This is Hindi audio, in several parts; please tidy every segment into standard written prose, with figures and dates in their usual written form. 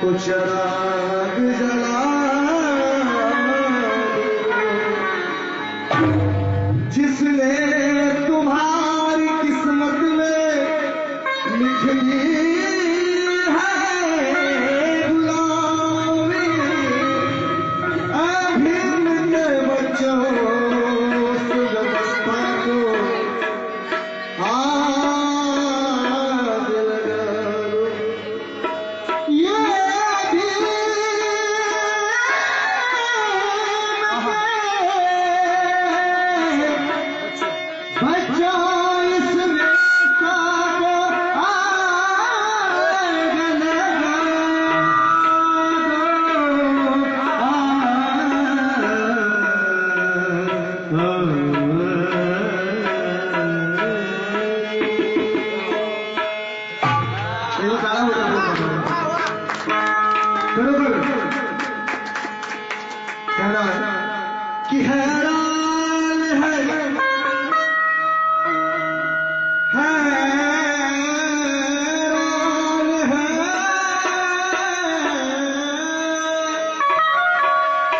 चिराग जला जिसने तुम्हारी किस्मत में लिख दी है गुलामी, अभिन्न बच्चों सुगस्ता को आग लगा लो। ये कि हैरान है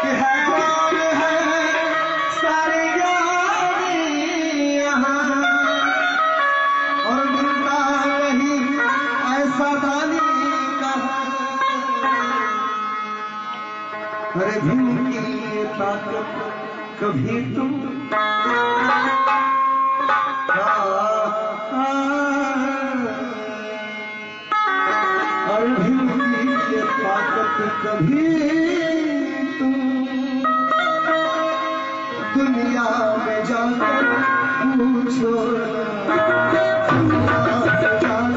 कि हैरान है सारे यारी यहाँ, और मिलता नहीं ऐसा दानी कहाँ। अरे भीम की ताकत कभी तुम और भीम की ताकत कभी तुम दुनिया में जाकर पूछो, दुनिया में जाकर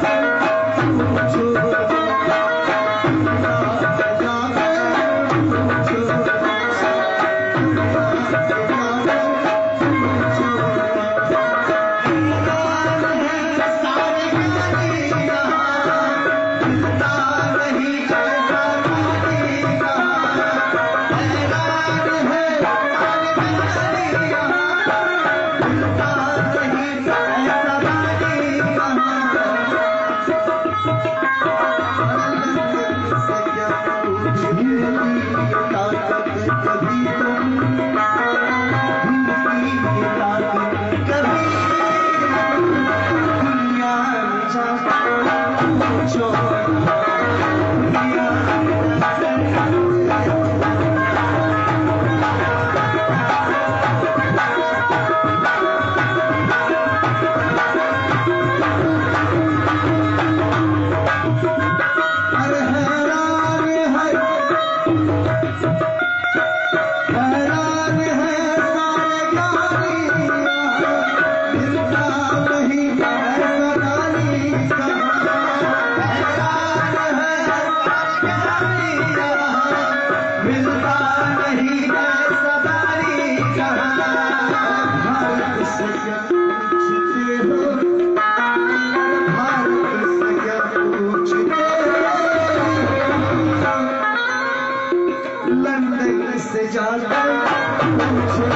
पूछो, लंदन से जाकर पूछो,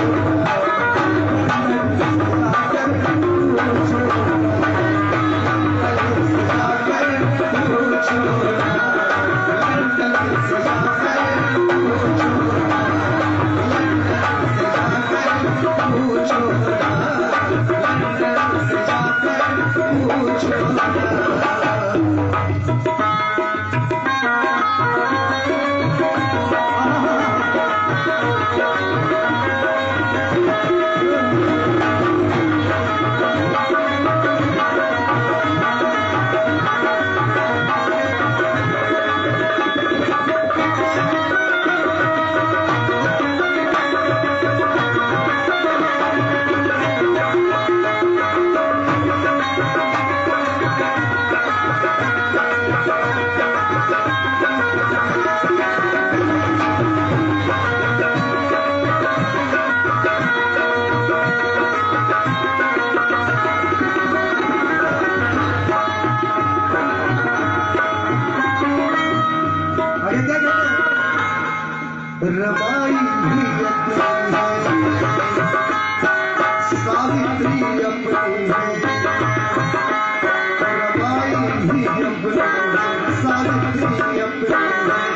रबाई भी अपनी है, सावित्री अपनी है, रबाई भी अपनी है, सावित्री अपनी है।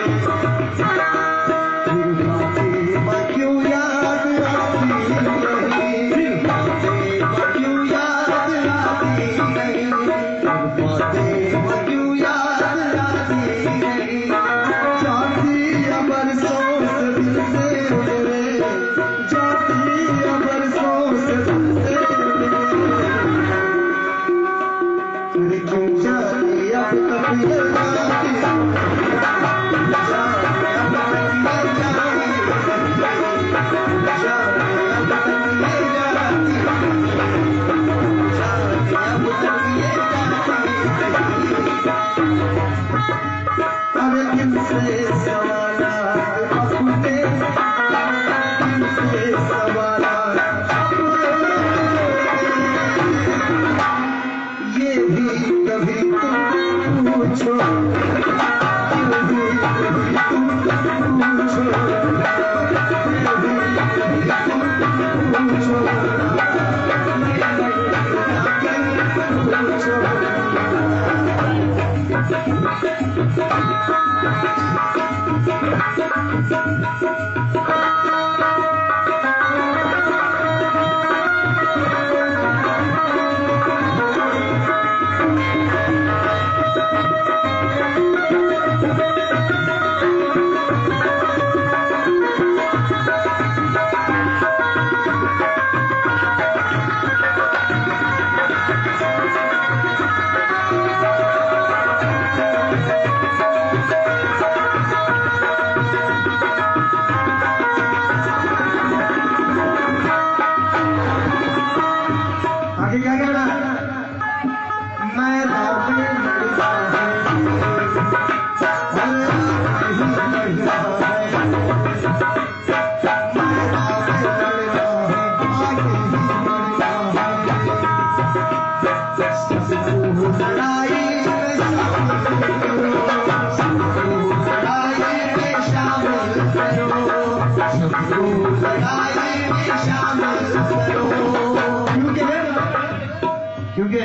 क्योंकि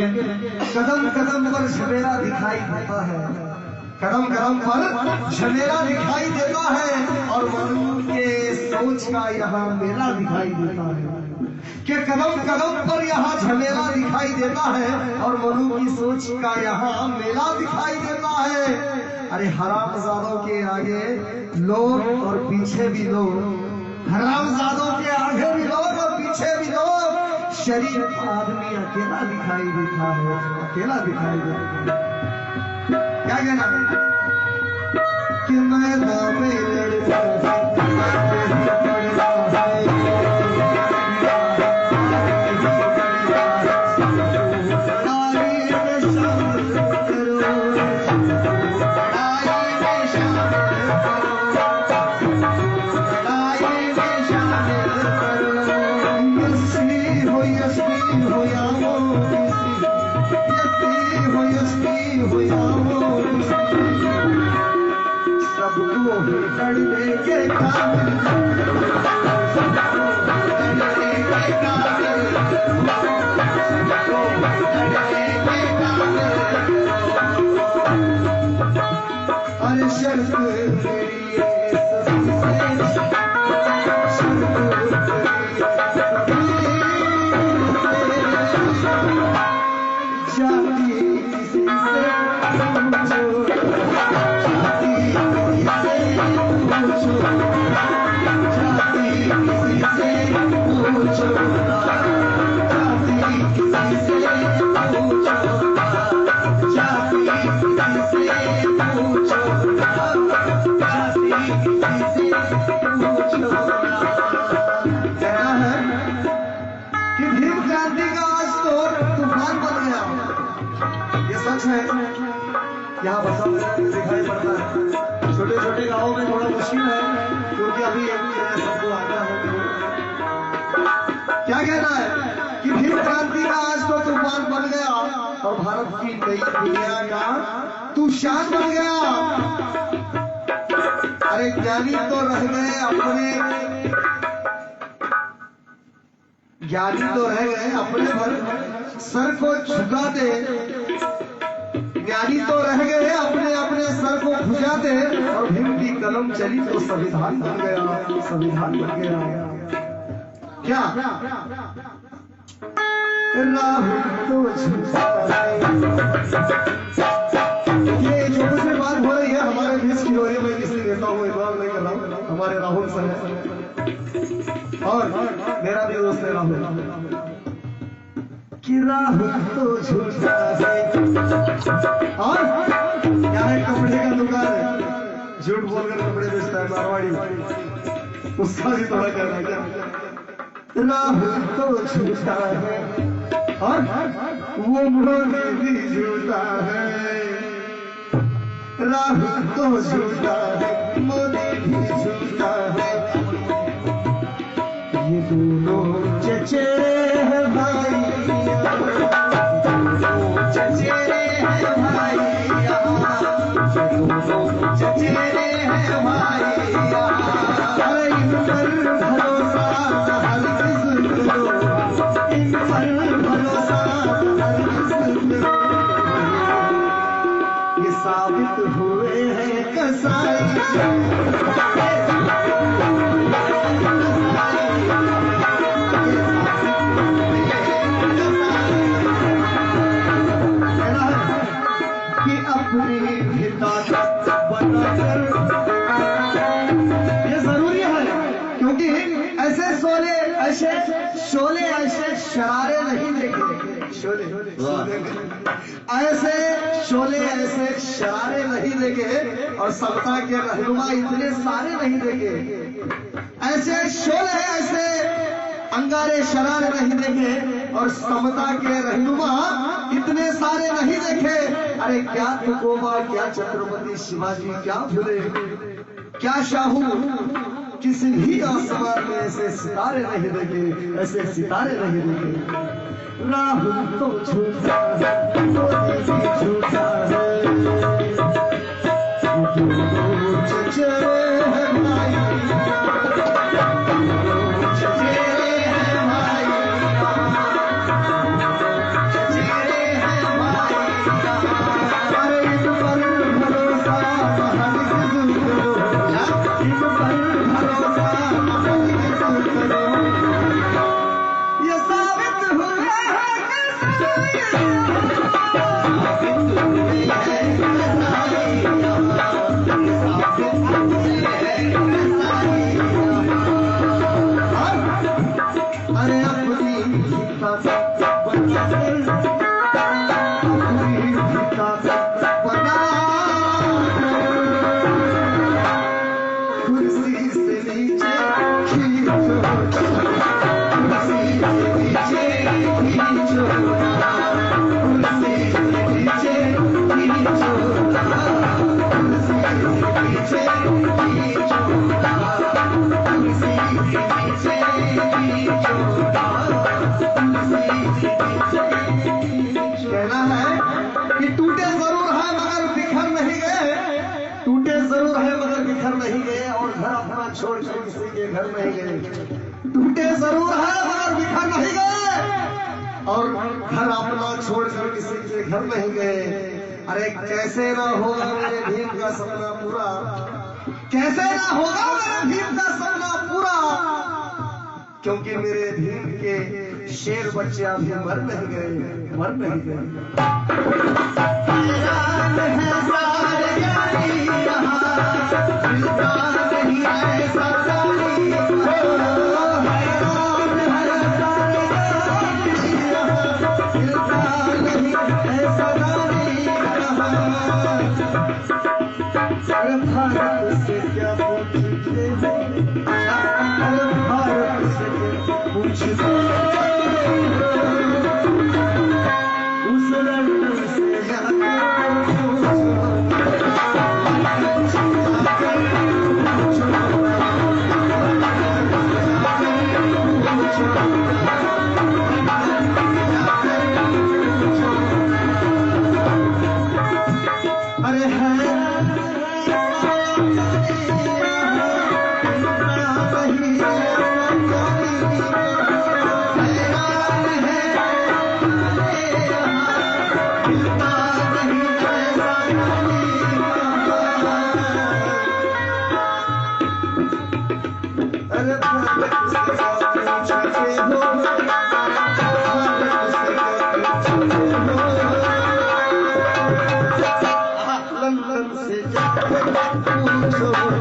कदम कदम पर झमेला दिखाई देता है, कदम कदम पर झमेला दिखाई देता है और मनुष्य के सोच का यहाँ मेला दिखाई देता है कि कदम कदम पर यहाँ झमेला दिखाई देता है और मनु की सोच का यहाँ मेला दिखाई देता है। अरे हरामजादों के आगे लोग और पीछे भी लोग, हरामजादों के आगे भी लोग और पीछे भी लोग, शरीफ आदमी अकेला दिखाई देता है, अकेला दिखाई देता है। क्या कहना कि मैं नामे लड़ता यहाँ बसा दिखाई पड़ता है। छोटे छोटे गांवों में थोड़ा मुश्किल है क्योंकि अभी सबको आना हो। क्या कहना है कि भीम क्रांति का आज तो तूफान बन गया और भारत की नई दुनिया का तूफान बन गया। अरे ज्ञानी तो रह गए अपने, ज्ञानी तो रह गए अपने पर सर को झुका दे, ज्ञानी तो रह गए अपने अपने सर को भुजाते और भीम की कलम चली तो संविधान बन गया, संविधान बन गया। क्या राहुल तो झूठा है। ये जो कुछ भी बात हो रही है हमारे बीच की हो रही है, मैं किसी नेता हूँ इकरार नहीं कर रहा हूँ, हमारे राहुल सर है और मेरा भी दोस्त है राहुल। कि राहुल तो झूठा है और क्या है, कपड़े का दुकान है, झूठ बोलकर कपड़े बेचता है मारवाड़ी, उसका भी थोड़ा कहना है क्या। राहुल तो झूठा है और वो मोदी भी झूठा है। राहुल तो झूठा है, मोदी भी झूठा है। ये दोनों चचेरे हैं भाई, चचेरे हैं भाई, दोनों चचेरे हैं भाई। अरे इन पर भरोसा हरगिज़ करो, इन पर भरोसा हरगिज़ करो। ये साबित हुए हैं कसाई। ये जरूरी है क्योंकि ऐसे शोले ऐसे शरारे नहीं देखे, शोले ऐसे शोले ऐसे शरारे नहीं देखे और समता के रहनुमा इतने सारे नहीं देखे। ऐसे शोले ऐसे अंगारे शरारे नहीं देखे और समता के रहनुमा इतने सारे नहीं देखे। अरे क्या तुकोबा, क्या छत्रपति शिवाजी, क्या फुले, क्या शाहू, किसी भी आसमान में ऐसे सितारे नहीं देखे, ऐसे सितारे नहीं देखे। राहुल तो झूठा है, मोदी भी झूठा है। चचेरे हैं भाई, चचेरे हैं भाई, चचेरे हैं भाई। अरे इन पर भरोसा हरगिज़ करो, इन पर भरोसा हरगिज़ करो। ये साबित हुआ है कसाई, अरे अपनी गीता बना, अपनी गीता बना, कुर्सी से नीचे खींचो, कुर्सी से नीचे खींचो, कुर्सी से नीचे खींचो, कुर्सी से नीचे खींचो, कुर्सी से नीचे खींचो। कहना है कि टूटे जरूर है मगर बिखर नहीं गए, टूटे जरूर है मगर बिखर नहीं गए और घर अपना छोड़कर किसी के घर नहीं गए। टूटे जरूर है मगर बिखर नहीं गए और घर अपना छोड़कर किसी के घर नहीं गए। अरे कैसे ना होगा मेरे भीम का सपना पूरा, कैसे ना होगा मेरे भीम का सपना पूरा, क्योंकि मेरे भीम के शेर बच्चे अभी मर नहीं गए, मर नहीं गए। हैरान है सारे यारी यहाँ, मिलता नहीं ऐसा सारी, हैरान है सारे यारी यहाँ, मिलता नहीं ऐसा सारी यहाँ। अरे भारत से क्या पूछते हो, अरे भारत से क्या पूछते हो, अरे है छोड़